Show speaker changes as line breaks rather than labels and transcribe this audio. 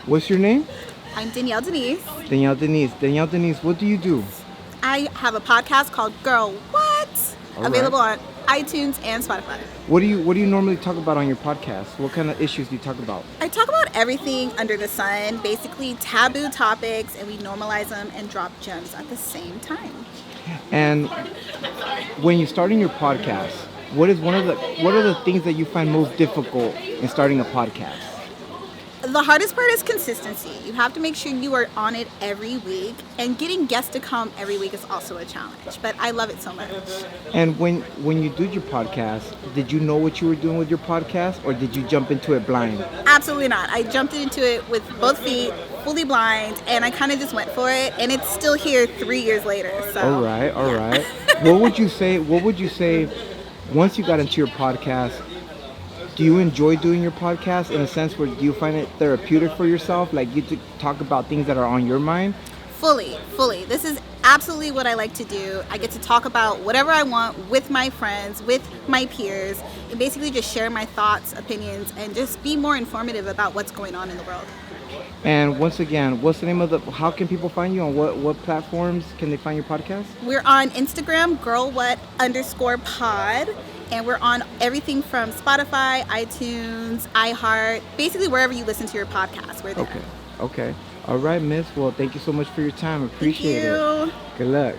What's your name?
I'm Danielle Denise.
Danielle Denise. Danielle Denise, what do you do?
I have a podcast called Girl What?
All
Available
right.
on iTunes and Spotify.
What do you normally talk about on your podcast? What kind of issues do you talk about?
I talk about everything under the sun, basically taboo topics, and we normalize them and drop gems at the same time.
And when you're starting your podcast, what are the things that you find most difficult in starting a podcast?
The hardest part is consistency. You have to make sure you are on it every week, and getting guests to come every week is also a challenge, but I love it so much.
And when you did your podcast, did you know what you were doing with your podcast, or did you jump into it blind?
Absolutely not. I jumped into it with both feet, fully blind, and I kind of just went for it, and it's still here 3 years later. So.
All right. What would you say once you got into your podcast? Do you enjoy doing your podcast in a sense where do you find it therapeutic for yourself? Like you to talk about things that are on your mind?
Fully. This is absolutely what I like to do. I get to talk about whatever I want with my friends, with my peers, and basically just share my thoughts, opinions, and just be more informative about what's going on in the world.
And once again, what's the name of how can people find you on what platforms can they find your podcast?
We're on Instagram, girlwhat_pod, and we're on everything from Spotify, iTunes, iHeart, basically wherever you listen to your podcast, we're there.
Okay. All right, miss. Well, thank you so much for your time. Appreciate
Thank you.
it. Good luck.